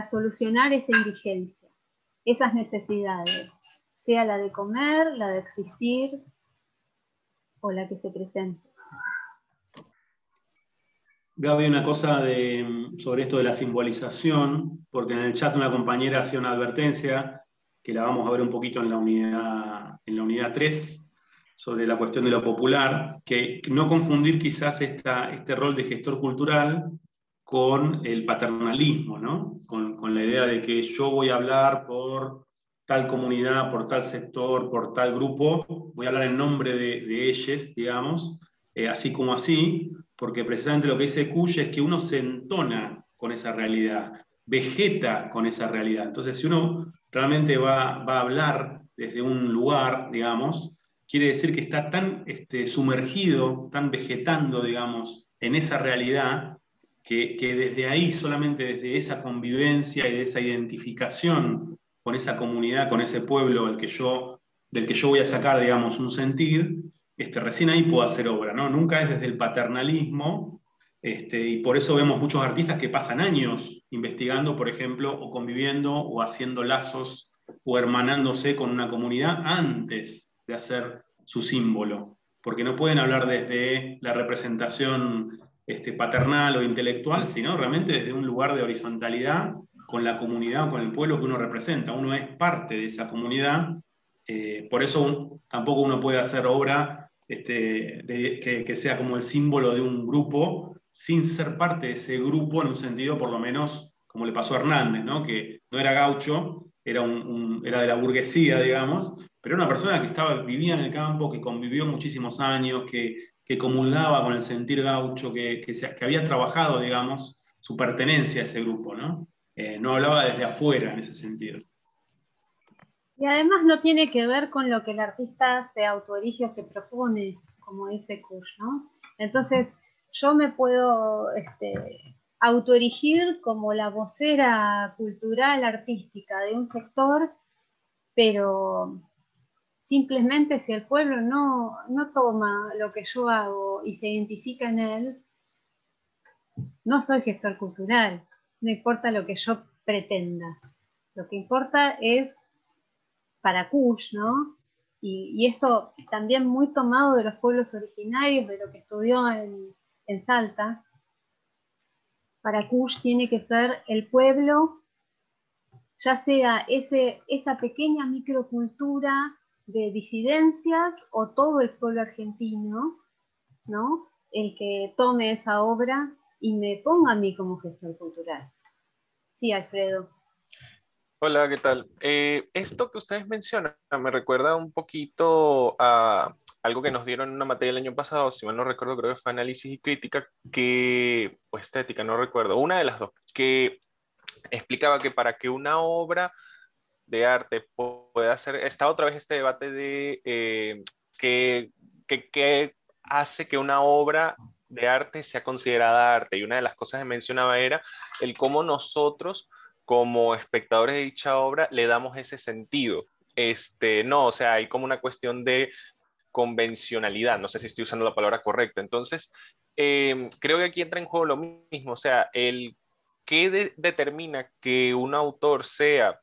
solucionar esa indigencia, esas necesidades, sea la de comer, la de existir o la que se presente. Gaby, una cosa sobre esto de la simbolización, porque en el chat una compañera hacía una advertencia, que la vamos a ver un poquito en la unidad 3, sobre la cuestión de lo popular, que no confundir quizás este rol de gestor cultural con el paternalismo, ¿no? Con la idea de que yo voy a hablar por tal comunidad, por tal sector, por tal grupo, voy a hablar en nombre de ellos, digamos, así como así, porque precisamente lo que dice Kusch es que uno se entona con esa realidad, vegeta con esa realidad. Entonces, si uno realmente va a hablar desde un lugar, digamos, quiere decir que está tan sumergido, tan vegetando, digamos, en esa realidad, que desde ahí, solamente desde esa convivencia y de esa identificación con esa comunidad, con ese pueblo del que yo voy a sacar, digamos, un sentir, recién ahí puedo hacer obra, ¿no? Nunca es desde el paternalismo, y por eso vemos muchos artistas que pasan años investigando, por ejemplo, o conviviendo, o haciendo lazos, o hermanándose con una comunidad antes de hacer su símbolo, porque no pueden hablar desde la representación paternal o intelectual, sino realmente desde un lugar de horizontalidad con la comunidad o con el pueblo que uno representa. Uno es parte de esa comunidad, por eso tampoco uno puede hacer obra que sea como el símbolo de un grupo, sin ser parte de ese grupo en un sentido, por lo menos, como le pasó a Hernández, ¿no? Que no era gaucho, era de la burguesía, digamos, pero era una persona que vivía en el campo, que convivió muchísimos años, que que comulgaba con el sentir gaucho, que había trabajado, digamos, su pertenencia a ese grupo, ¿no? No hablaba desde afuera en ese sentido. Y además no tiene que ver con lo que el artista se autoerige o se propone, como dice Kush, ¿no? Entonces, yo me puedo autoerigir como la vocera cultural, artística de un sector, pero simplemente si el pueblo no toma lo que yo hago y se identifica en él, no soy gestor cultural, no importa lo que yo pretenda. Lo que importa es para Kush, ¿no? Y esto también muy tomado de los pueblos originarios, de lo que estudió en Salta. Para Kush tiene que ser el pueblo, ya sea esa pequeña microcultura de disidencias o todo el pueblo argentino, ¿no? El que tome esa obra y me ponga a mí como gestor cultural. Sí, Alfredo. Hola, ¿qué tal? Esto que ustedes mencionan me recuerda un poquito a algo que nos dieron en una materia el año pasado, si mal no recuerdo, creo que fue análisis y crítica, o estética, no recuerdo, una de las dos, que explicaba que para que una obra de arte pueda ser, está otra vez este debate de qué hace que una obra de arte sea considerada arte, y una de las cosas que mencionaba era el cómo nosotros como espectadores de dicha obra le damos ese sentido. No, o sea, hay como una cuestión de convencionalidad, no sé si estoy usando la palabra correcta. Entonces, creo que aquí entra en juego lo mismo, o sea, el qué determina que un autor sea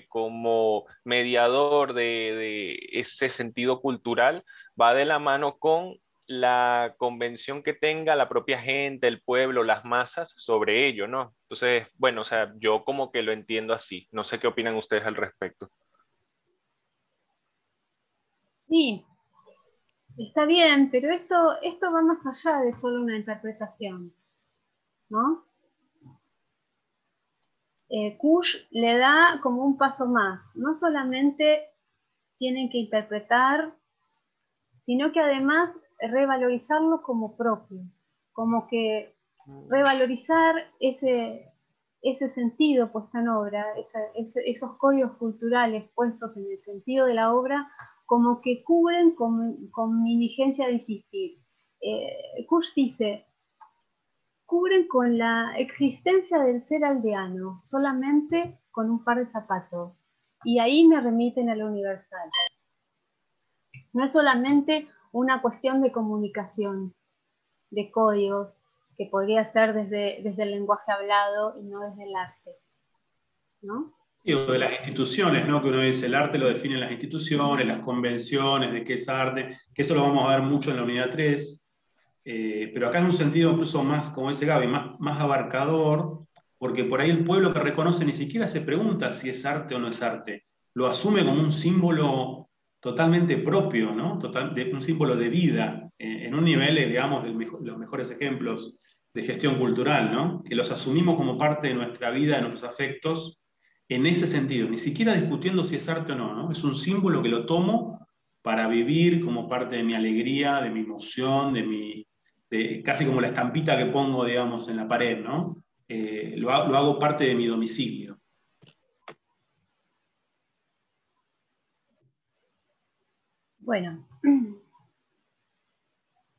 como mediador de ese sentido cultural va de la mano con la convención que tenga la propia gente, el pueblo, las masas sobre ello, ¿no? Entonces, bueno, o sea, yo como que lo entiendo así. No sé qué opinan ustedes al respecto. Sí, está bien, pero esto va más allá de solo una interpretación, ¿no? Kush le da como un paso más. No solamente tienen que interpretar, sino que además revalorizarlo como propio, como que revalorizar ese sentido puesto en obra, esos códigos culturales puestos en el sentido de la obra, como que cubren con mi vigencia de insistir. Kush dice, cubren con la existencia del ser aldeano, solamente con un par de zapatos. Y ahí me remiten a lo universal. No es solamente una cuestión de comunicación, de códigos, que podría ser desde el lenguaje hablado y no desde el arte, ¿no? Sí, o de las instituciones, ¿no? Que uno dice, el arte lo definen las instituciones, las convenciones de qué es arte, que eso lo vamos a ver mucho en la unidad 3. Pero acá es un sentido incluso más, como dice Gaby, más abarcador, porque por ahí el pueblo que reconoce ni siquiera se pregunta si es arte o no es arte, lo asume como un símbolo totalmente propio, ¿no? Un símbolo de vida, en un nivel, digamos, de los mejores ejemplos de gestión cultural, ¿no? Que los asumimos como parte de nuestra vida, de nuestros afectos, en ese sentido, ni siquiera discutiendo si es arte o no, ¿no? Es un símbolo que lo tomo para vivir como parte de mi alegría, de mi emoción, casi como la estampita que pongo, digamos, en la pared, ¿no? Lo hago parte de mi domicilio. Bueno,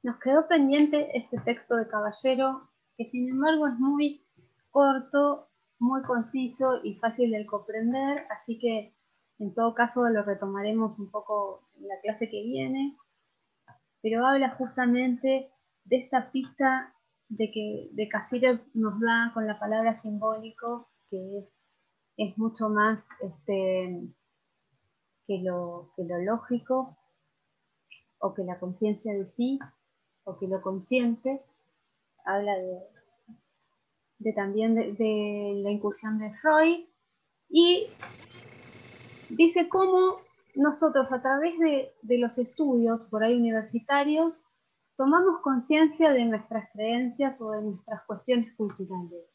nos quedó pendiente este texto de Caballero, que sin embargo es muy corto, muy conciso y fácil de comprender, así que en todo caso lo retomaremos un poco en la clase que viene, pero habla justamente de esta pista de Cassirer nos da con la palabra simbólico, que es mucho más que lo lógico, o que la conciencia de sí, o que lo consciente. Habla también de la incursión de Freud, y dice cómo nosotros a través de los estudios por ahí universitarios tomamos conciencia de nuestras creencias o de nuestras cuestiones culturales.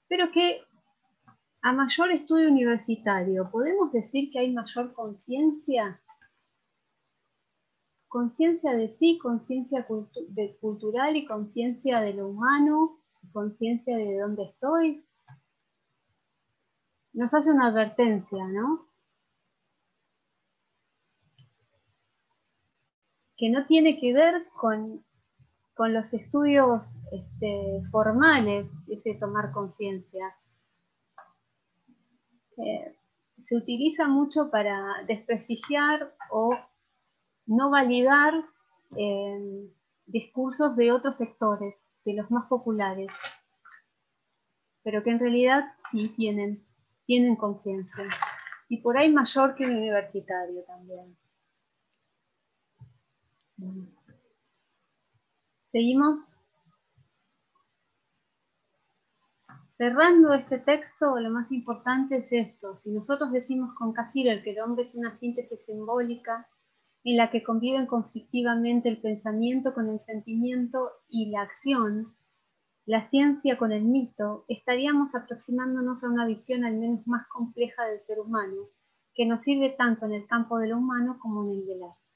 Pero que a mayor estudio universitario, ¿podemos decir que hay mayor conciencia? conciencia de sí, conciencia cultural y conciencia de lo humano, conciencia de dónde estoy. Nos hace una advertencia, ¿no? Que no tiene que ver con los estudios formales, ese tomar conciencia. Se utiliza mucho para desprestigiar o no validar discursos de otros sectores, de los más populares, pero que en realidad sí tienen conciencia. Y por ahí mayor que un universitario también. Seguimos. Cerrando este texto, lo más importante es esto. Si nosotros decimos con Cassirer que el hombre es una síntesis simbólica en la que conviven conflictivamente el pensamiento con el sentimiento y la acción, la ciencia con el mito, estaríamos aproximándonos a una visión al menos más compleja del ser humano, que nos sirve tanto en el campo de lo humano como en el del arte.